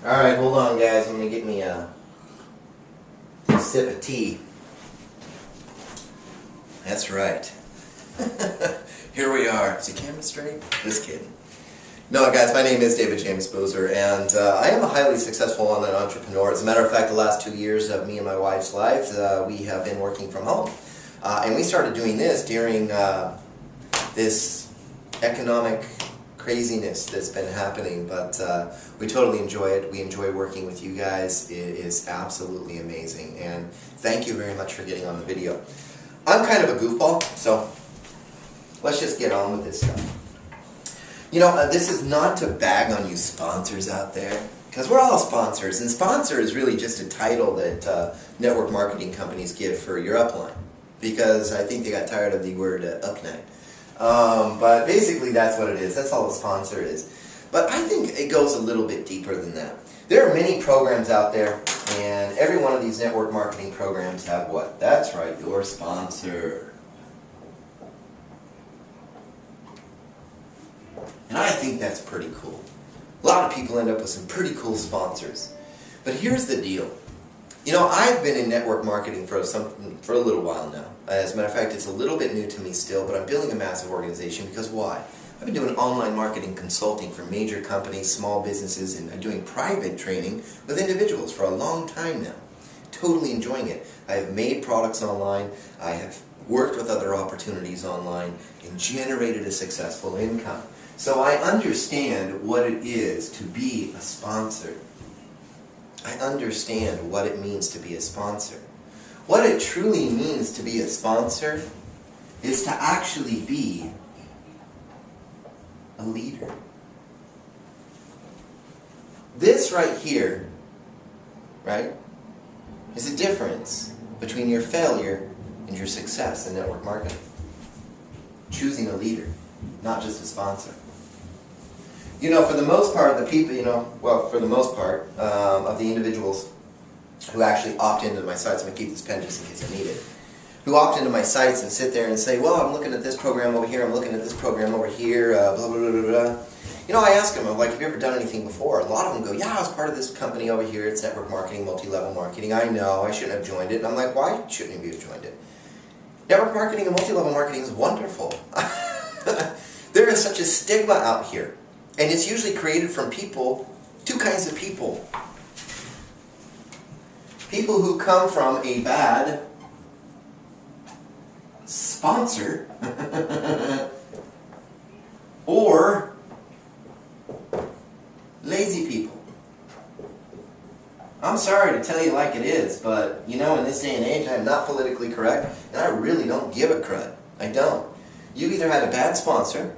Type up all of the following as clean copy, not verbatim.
Alright, hold on guys, let me get me a sip of tea. That's right. Here we are. Is the camera straight? Just kidding. No guys, my name is David James Boozer, and I am a highly successful online entrepreneur. As a matter of fact, the last 2 years of me and my wife's lives, we have been working from home. And we started doing this during this economic craziness that's been happening, but we totally enjoy it. We enjoy working with you guys. It is absolutely amazing, and thank you very much for getting on the video. I'm kind of a goofball, so let's just get on with this stuff. You know, this is not to bag on you sponsors out there, because we're all sponsors, and sponsor is really just a title that network marketing companies give for your upline, because I think they got tired of the word upline. But basically that's what it is. That's all a sponsor is. But I think it goes a little bit deeper than that. There are many programs out there, and every one of these network marketing programs have what? That's right, your sponsor. And I think that's pretty cool. A lot of people end up with some pretty cool sponsors. But here's the deal. You know, I've been in network marketing for a little while now. As a matter of fact, it's a little bit new to me still, but I'm building a massive organization because why? I've been doing online marketing consulting for major companies, small businesses, and I'm doing private training with individuals for a long time now. Totally enjoying it. I have made products online, I have worked with other opportunities online, and generated a successful income. So I understand what it is to be a sponsor. I understand what it means to be a sponsor. What it truly means to be a sponsor is to actually be a leader. This right here, right, is a difference between your failure and your success in network marketing. Choosing a leader, not just a sponsor. You know, for the most part, the people, for the most part of the individuals who actually opt into my sites, I'm going to keep this pen just in case I need it, who opt into my sites and sit there and say, well, I'm looking at this program over here, I'm looking at this program over here, blah, blah, blah, blah, blah. You know, I ask them, I'm like, have you ever done anything before? A lot of them go, yeah, I was part of this company over here, it's network marketing, multi-level marketing, I know, I shouldn't have joined it. And I'm like, why shouldn't you have joined it? Network marketing and multi-level marketing is wonderful. There is such a stigma out here. And it's usually created from people, two kinds of people. People who come from a bad sponsor or lazy people. I'm sorry to tell you like it is, but you know, in this day and age, I'm not politically correct, and I really don't give a crud. I don't. You either had a bad sponsor,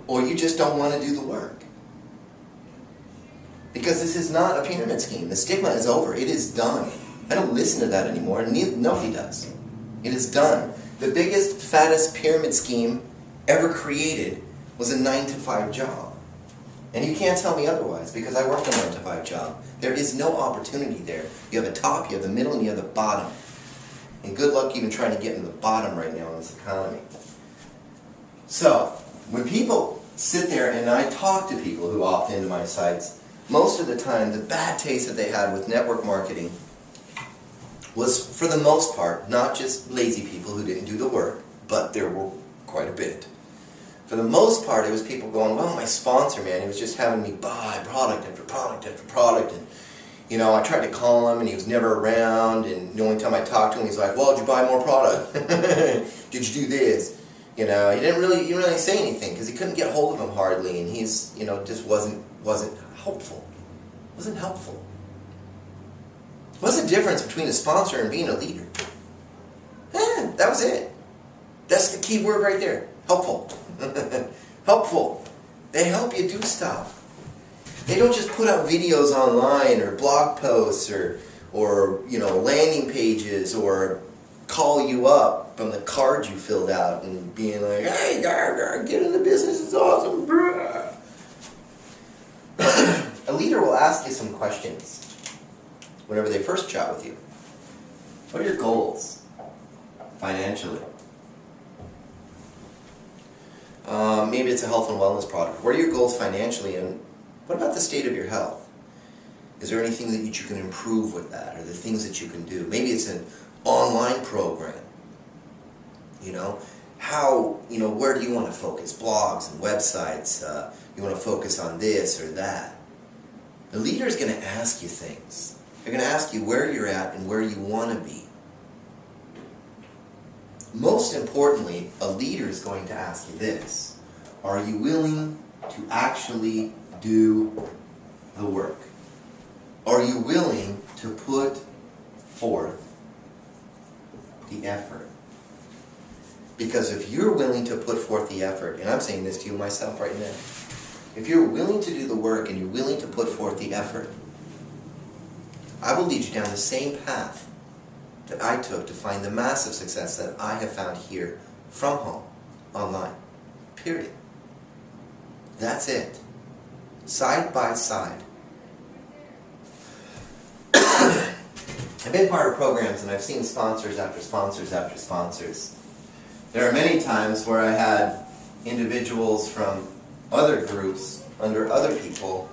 or you just don't want to do the work. Because this is not a pyramid scheme. The stigma is over. It is done. I don't listen to that anymore. Nobody does. It is done. The biggest, fattest pyramid scheme ever created was a 9-to-5 job. And you can't tell me otherwise, because I worked a 9-to-5 job. There is no opportunity there. You have a top, you have the middle, and you have the bottom. And good luck even trying to get into the bottom right now in this economy. So, when people sit there and I talk to people who opt into my sites, most of the time the bad taste that they had with network marketing was, for the most part, not just lazy people who didn't do the work, but there were quite a bit. For the most part, it was people going, well, my sponsor, man, he was just having me buy product after product after product, and you know, I tried to call him and he was never around, and the only time I talked to him, he's like, well, did you buy more product? Did you do this? You know, he didn't really say anything because he couldn't get hold of him hardly, and he's, you know, just wasn't helpful. Wasn't helpful. What's the difference between a sponsor and being a leader? That was it. That's the key word right there. Helpful. Helpful. They help you do stuff. They don't just put out videos online or blog posts or you know, landing pages, or call you up from the card you filled out and being like, hey, get in the business, it's awesome. A leader will ask you some questions whenever they first chat with you. What are your goals financially? Maybe it's a health and wellness product. What are your goals financially, and what about the state of your health? Is there anything that you can improve with that, or the things that you can do? Maybe it's an online program. You know, how, you know, where do you want to focus? Blogs and websites. You want to focus on this or that. The leader is going to ask you things. They're going to ask you where you're at and where you want to be. Most importantly, a leader is going to ask you this: are you willing to actually do the work? Are you willing to put forth the effort? Because if you're willing to put forth the effort, and I'm saying this to you myself right now, if you're willing to do the work and you're willing to put forth the effort, I will lead you down the same path that I took to find the massive success that I have found here from home, online. Period. That's it. Side by side. I've been part of programs and I've seen sponsors after sponsors after sponsors. There are many times where I had individuals from other groups, under other people,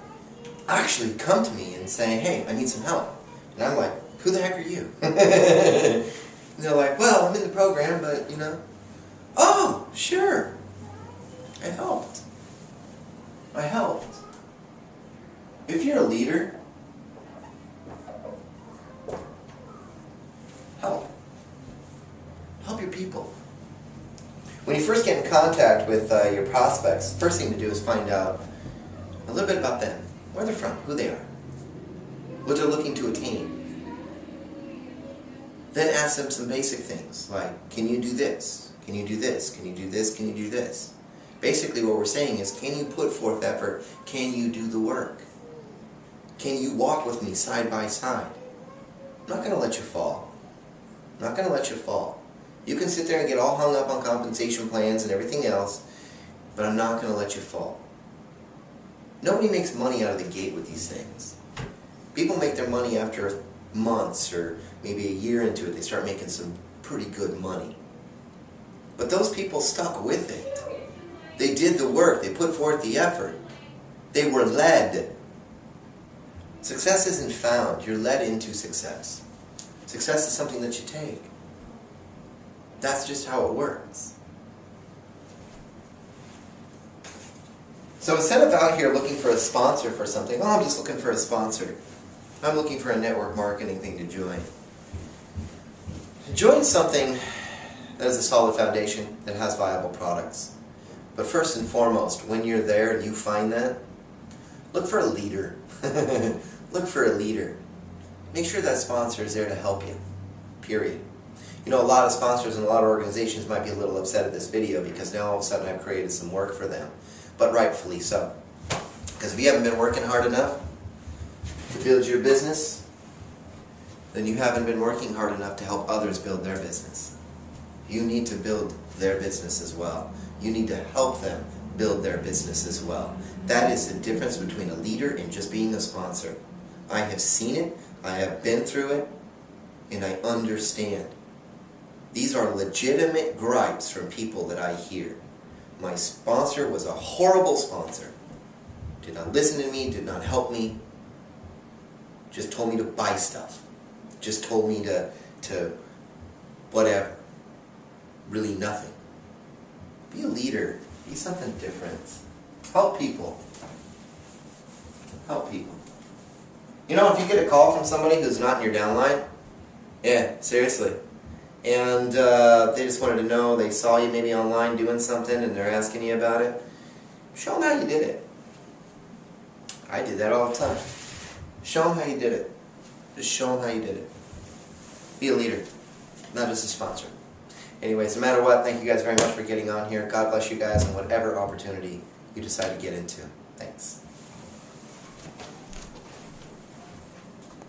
actually come to me and say, hey, I need some help. And I'm like, who the heck are you? And they're like, well, I'm in the program, but, you know. Oh, sure. I helped. I helped. If you're a leader, help. Help your people. When you first get in contact with your prospects, the first thing to do is find out a little bit about them, where they're from, who they are, what they're looking to attain. Then ask them some basic things like, can you do this? Can you do this? Can you do this? Can you do this? Basically what we're saying is, can you put forth effort? Can you do the work? Can you walk with me side by side? I'm not going to let you fall. I'm not going to let you fall. You can sit there and get all hung up on compensation plans and everything else, but I'm not going to let you fall. Nobody makes money out of the gate with these things. People make their money after months or maybe a year into it. They start making some pretty good money. But those people stuck with it. They did the work. They put forth the effort. They were led. Success isn't found. You're led into success. Success is something that you take. That's just how it works. So instead of out here looking for a sponsor for something, oh, I'm just looking for a sponsor. I'm looking for a network marketing thing to join. Join something that has a solid foundation, that has viable products. But first and foremost, when you're there and you find that, look for a leader. Look for a leader. Make sure that sponsor is there to help you. Period. You know, a lot of sponsors and a lot of organizations might be a little upset at this video because now all of a sudden I've created some work for them. But rightfully so. Because if you haven't been working hard enough to build your business, then you haven't been working hard enough to help others build their business. You need to build their business as well. You need to help them build their business as well. That is the difference between a leader and just being a sponsor. I have seen it, I have been through it, and I understand. These are legitimate gripes from people that I hear. My sponsor was a horrible sponsor. Did not listen to me, did not help me. Just told me to buy stuff. Just told me to whatever. Really nothing. Be a leader. Be something different. Help people. Help people. You know, if you get a call from somebody who's not in your downline, yeah, seriously, and they just wanted to know, they saw you maybe online doing something and they're asking you about it, show them how you did it. I did that all the time. Show them how you did it. Just show them how you did it. Be a leader, not just a sponsor. Anyways, no matter what, thank you guys very much for getting on here. God bless you guys in whatever opportunity you decide to get into. Thanks.